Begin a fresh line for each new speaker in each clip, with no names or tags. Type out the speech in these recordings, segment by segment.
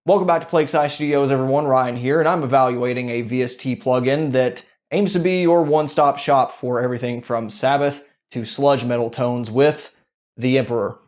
Welcome back to Plague Scythe Studios, everyone. Ryan here, and I'm evaluating a VST plugin that aims to be your one-stop shop for everything from Sabbath to sludge metal tones with the Emperor.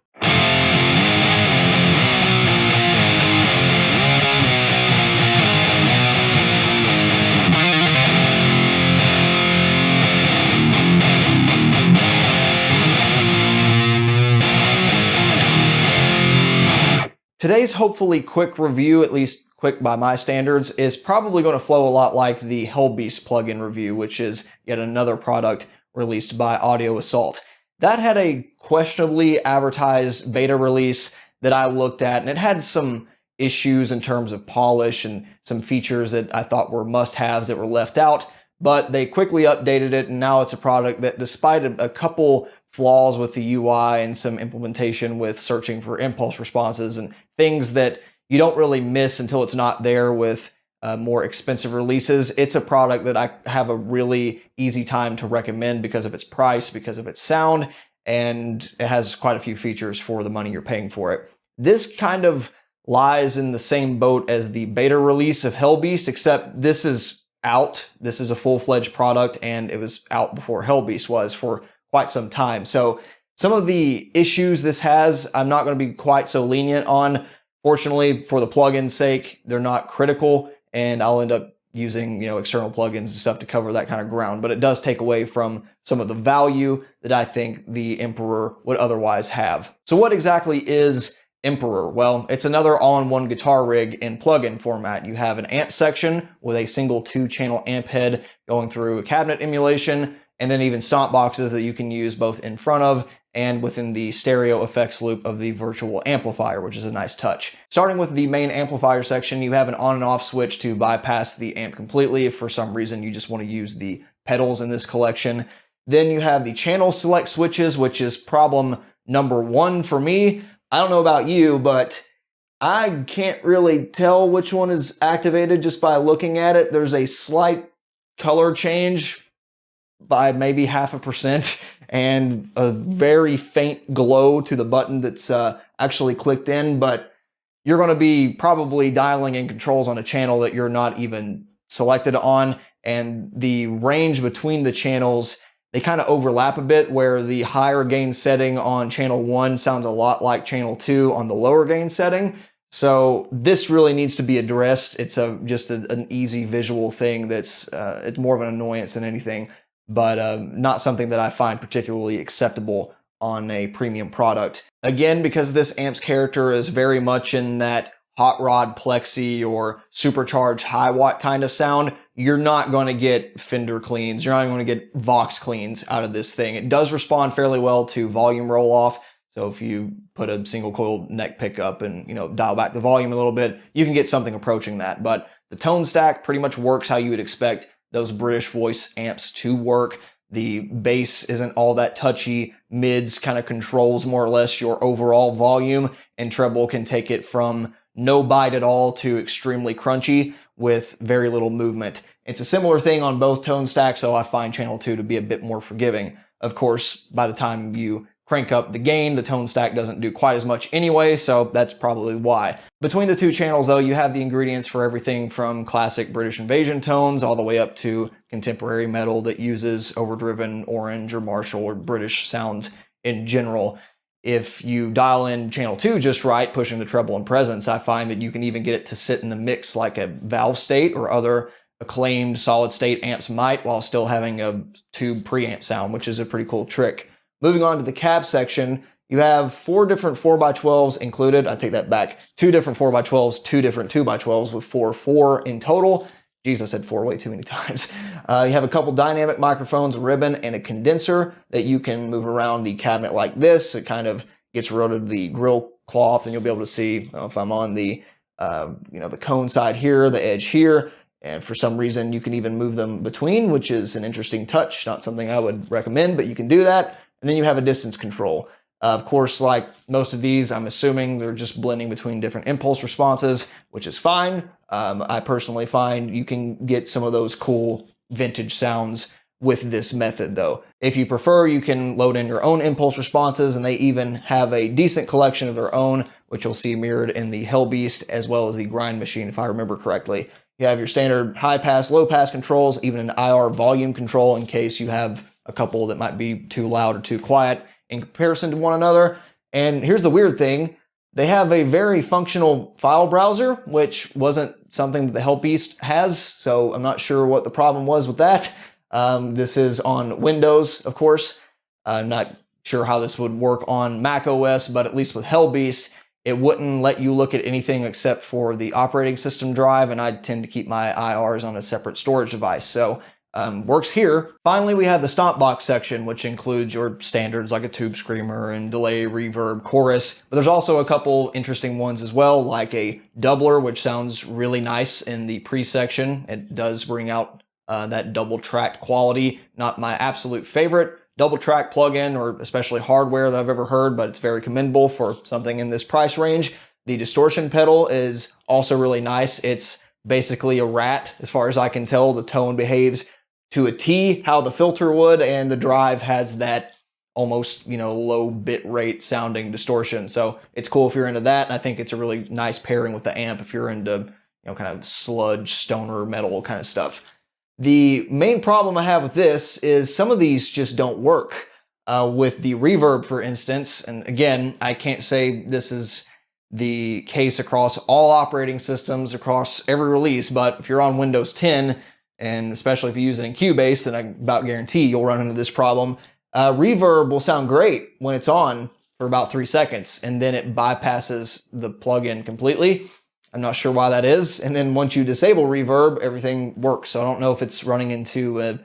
Today's hopefully quick review, at least quick by my standards, is probably going to flow a lot like the Hellbeast plugin review, which is yet another product released by Audio Assault. That had a questionably advertised beta release that I looked at, and it had some issues in terms of polish and some features that I thought were must-haves that were left out, but they quickly updated it, and now it's a product that, despite a couple flaws with the UI and some implementation with searching for impulse responses and things that you don't really miss until it's not there with more expensive releases, it's a product that I have a really easy time to recommend because of its price, because of its sound, and it has quite a few features for the money you're paying for it. This kind of lies in the same boat as the beta release of Hellbeast, except this is out. This is a full-fledged product, and it was out before Hellbeast was for quite some time. So some of the issues this has, I'm not going to be quite so lenient on. Fortunately, for the plugin's sake, they're not critical, and I'll end up using, external plugins and stuff to cover that kind of ground. But it does take away from some of the value that I think the Emperor would otherwise have. So what exactly is Emperor? Well, it's another all-in-one guitar rig in plugin format. You have an amp section with a single 2-channel amp head going through a cabinet emulation, and then even stomp boxes that you can use both in front of and within the stereo effects loop of the virtual amplifier, which is a nice touch. Starting with the main amplifier section, you have an on and off switch to bypass the amp completely if for some reason you just want to use the pedals in this collection. Then you have the channel select switches, which is problem number 1 for me. I don't know about you, but I can't really tell which one is activated just by looking at it. There's a slight color change by maybe 0.5% and a very faint glow to the button that's actually clicked in, but you're going to be probably dialing in controls on a channel that you're not even selected on, and the range between the channels, they kind of overlap a bit, where the higher gain setting on channel 1 sounds a lot like channel 2 on the lower gain setting. So this really needs to be addressed. It's just an easy visual thing that's it's more of an annoyance than anything, but not something that I find particularly acceptable on a premium product. Again, because this amp's character is very much in that hot rod plexi or supercharged high watt kind of sound, you're not going to get Fender cleans, you're not going to get Vox cleans out of this thing. It does respond fairly well to volume roll off, so if you put a single coil neck pickup and dial back the volume a little bit, you can get something approaching that. But the tone stack pretty much works how you would expect those British voice amps to work. The bass isn't all that touchy. Mids kind of controls more or less your overall volume, and treble can take it from no bite at all to extremely crunchy with very little movement. It's a similar thing on both tone stacks, so I find channel 2 to be a bit more forgiving. Of course, by the time you crank up the gain, the tone stack doesn't do quite as much anyway, so that's probably why. Between the two channels, though, you have the ingredients for everything from classic British Invasion tones all the way up to contemporary metal that uses overdriven orange or Marshall or British sounds in general. If you dial in channel 2 just right, pushing the treble and presence, I find that you can even get it to sit in the mix like a valve state or other acclaimed solid state amps might, while still having a tube preamp sound, which is a pretty cool trick. Moving on to the cab section, you have 4 different 4x12s included. I take that back. 2 different 4x12s, 2 different 2x12s with 4 in total. Jeez, I said 4 way too many times. You have a couple dynamic microphones, a ribbon, and a condenser that you can move around the cabinet like this. It kind of gets rid of the grill cloth, and you'll be able to see if I'm on the the cone side here, the edge here. And for some reason, you can even move them between, which is an interesting touch. Not something I would recommend, but you can do that. And then you have a distance control. Of course, like most of these, I'm assuming they're just blending between different impulse responses, which is fine. I personally find you can get some of those cool vintage sounds with this method, though. If you prefer, you can load in your own impulse responses, and they even have a decent collection of their own which you'll see mirrored in the Hellbeast as well as the Grind Machine, if I remember correctly. You have your standard high pass, low pass controls, even an IR volume control in case you have a couple that might be too loud or too quiet in comparison to one another. And here's the weird thing. They have a very functional file browser, which wasn't something that the Hellbeast has, so I'm not sure what the problem was with that. This is on Windows, of course. I'm not sure how this would work on Mac OS, but at least with Hellbeast, it wouldn't let you look at anything except for the operating system drive, and I tend to keep my IRs on a separate storage device, so works here. Finally, we have the stomp box section, which includes your standards like a tube screamer and delay, reverb, chorus, but there's also a couple interesting ones as well, like a doubler, which sounds really nice in the pre-section. It does bring out that double track quality. Not my absolute favorite double track plugin or especially hardware that I've ever heard, but it's very commendable for something in this price range. The Distortion Pedal is also really nice. It's basically a rat as far as I can tell. The tone behaves to a T how the filter would, and the drive has that almost, low bit rate sounding distortion. So it's cool if you're into that, and I think it's a really nice pairing with the amp if you're into, kind of sludge, stoner metal kind of stuff. The main problem I have with this is some of these just don't work. With the reverb, for instance, and again, I can't say this is the case across all operating systems, across every release, but if you're on Windows 10, and especially if you use it in Cubase, then I about guarantee you'll run into this problem. Reverb will sound great when it's on for about 3 seconds, and then it bypasses the plugin completely. I'm not sure why that is. And then once you disable reverb, everything works. So I don't know if it's running into a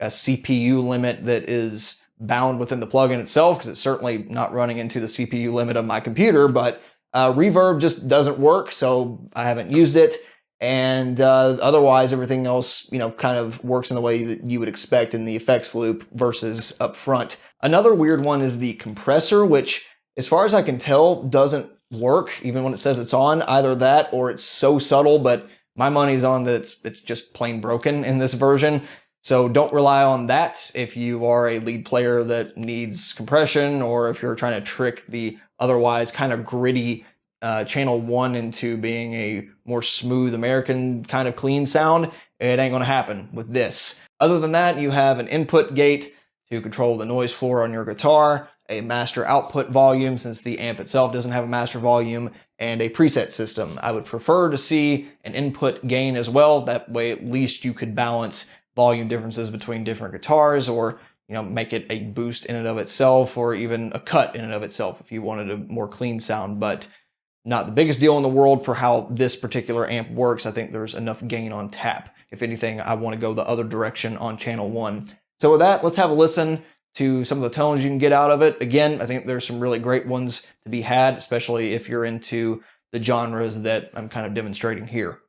CPU limit that is bound within the plugin itself, because it's certainly not running into the CPU limit of my computer, but reverb just doesn't work, so I haven't used it. And otherwise, everything else, kind of works in the way that you would expect in the effects loop versus up front. Another weird one is the compressor, which, as far as I can tell, doesn't work even when it says it's on. Either that or it's so subtle, but my money's on that it's just plain broken in this version. So don't rely on that if you are a lead player that needs compression, or if you're trying to trick the otherwise kind of gritty channel 1 into being a more smooth American kind of clean sound. It ain't gonna happen with this. Other than that, you have an input gate to control the noise floor on your guitar, a master output volume since the amp itself doesn't have a master volume, and a preset system. I would prefer to see an input gain as well. That way at least you could balance volume differences between different guitars, or make it a boost in and of itself, or even a cut in and of itself if you wanted a more clean sound. But not the biggest deal in the world for how this particular amp works. I think there's enough gain on tap. If anything, I want to go the other direction on channel 1. So with that, let's have a listen to some of the tones you can get out of it. Again, I think there's some really great ones to be had, especially if you're into the genres that I'm kind of demonstrating here.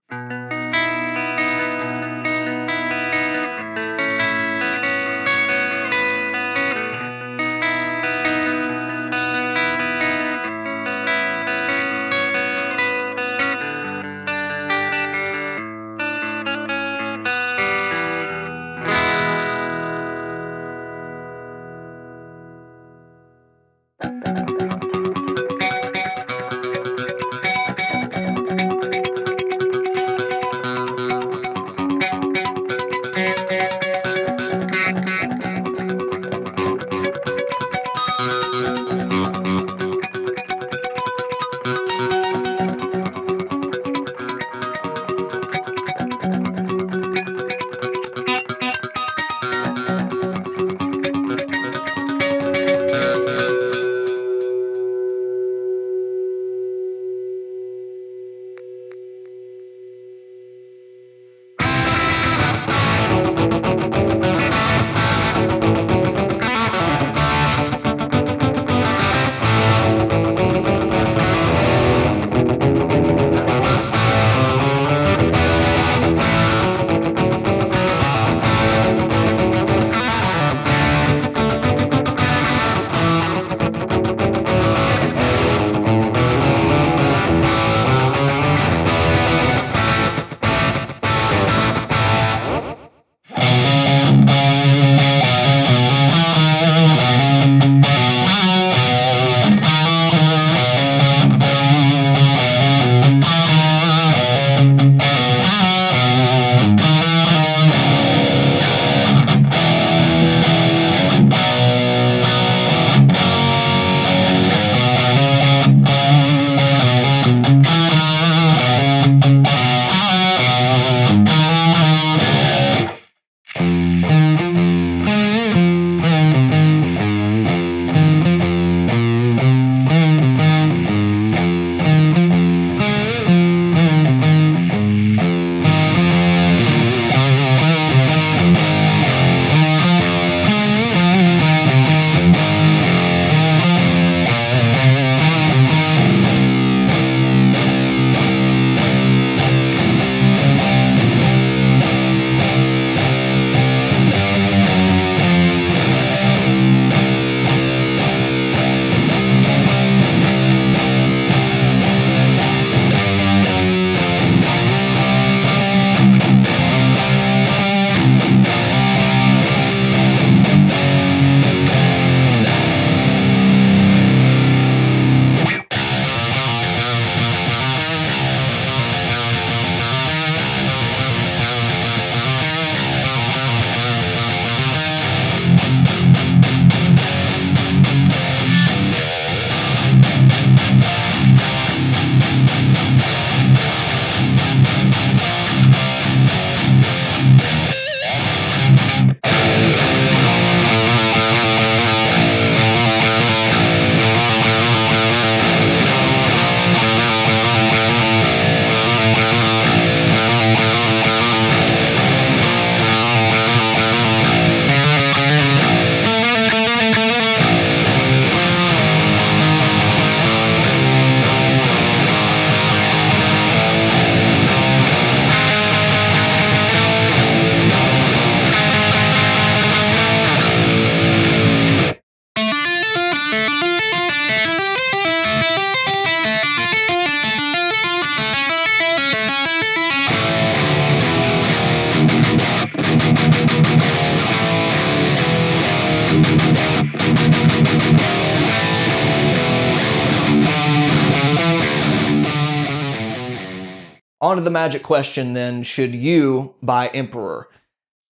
On to the magic question then, should you buy Emperor?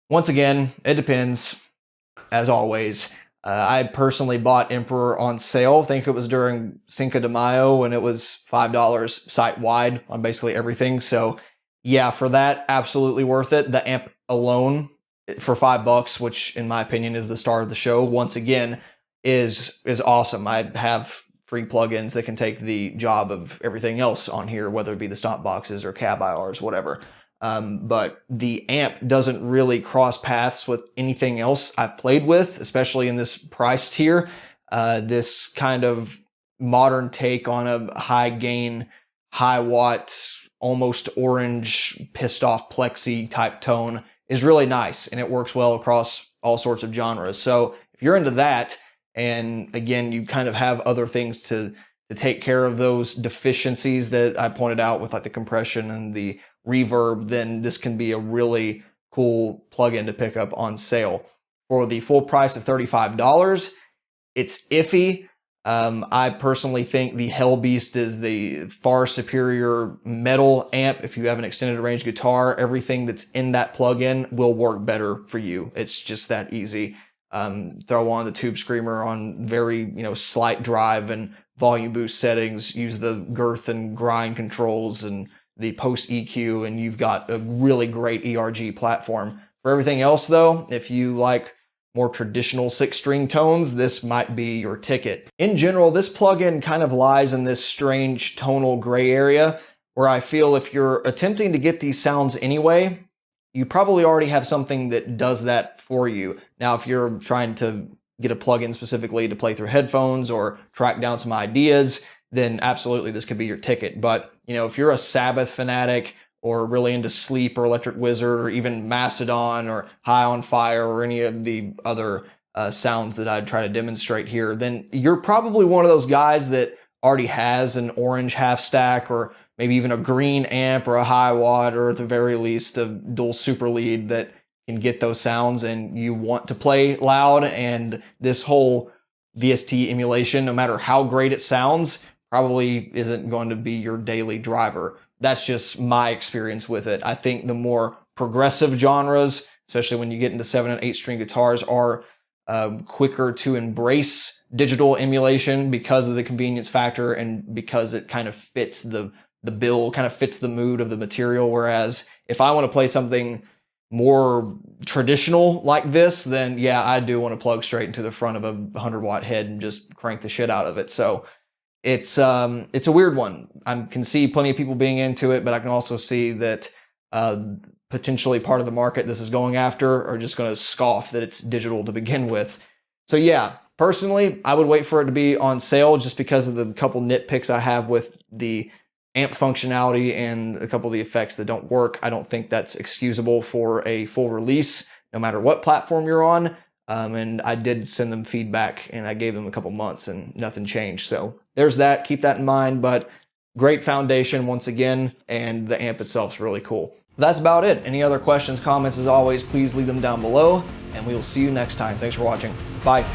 Once again, it depends, as always. I personally bought Emperor on sale. I think it was during Cinco de Mayo when it was $5 site-wide on basically everything. So yeah, for that, absolutely worth it. The amp alone for $5, which in my opinion is the star of the show, once again, is awesome. I have free plugins that can take the job of everything else on here, whether it be the stomp boxes or cab IRs, whatever. But the amp doesn't really cross paths with anything else I've played with, especially in this price tier. This kind of modern take on a high gain, high watt, almost orange, pissed off plexi type tone is really nice, and it works well across all sorts of genres. So if you're into that, and again, you kind of have other things to take care of those deficiencies that I pointed out with like the compression and the reverb, then this can be a really cool plugin to pick up on sale. For the full price of $35, it's iffy. I personally think the Hellbeast is the far superior metal amp. If you have an extended range guitar, everything that's in that plugin will work better for you. It's just that easy. Throw on the Tube Screamer on very, slight drive and volume boost settings, use the girth and grind controls and the post EQ, and you've got a really great ERG platform. For everything else though, if you like more traditional 6-string tones, this might be your ticket. In general, this plugin kind of lies in this strange tonal gray area where I feel if you're attempting to get these sounds anyway, you probably already have something that does that for you. Now, if you're trying to get a plugin specifically to play through headphones or track down some ideas, then absolutely this could be your ticket. But, if you're a Sabbath fanatic or really into Sleep or Electric Wizard or even Mastodon or High on Fire or any of the other sounds that I'd try to demonstrate here, then you're probably one of those guys that already has an orange half stack or maybe even a green amp or a high watt or at the very least a dual super lead that can get those sounds, and you want to play loud, and this whole VST emulation, no matter how great it sounds, probably isn't going to be your daily driver. That's just my experience with it. I think the more progressive genres, especially when you get into 7 and 8 string guitars, are quicker to embrace digital emulation because of the convenience factor and because it kind of fits the bill, kind of fits the mood of the material. Whereas if I want to play something more traditional like this, then yeah, I do want to plug straight into the front of a 100-watt head and just crank the shit out of it. So it's a weird one. I can see plenty of people being into it, but I can also see that potentially part of the market this is going after are just going to scoff that it's digital to begin with. So yeah, personally, I would wait for it to be on sale just because of the couple nitpicks I have with the amp functionality and a couple of the effects that don't work. I don't think that's excusable for a full release, no matter what platform you're on. And I did send them feedback and I gave them a couple months and nothing changed. So there's that, keep that in mind, but great foundation once again, and the amp itself is really cool. That's about it. Any other questions, comments, as always, please leave them down below, and we will see you next time. Thanks for watching. Bye.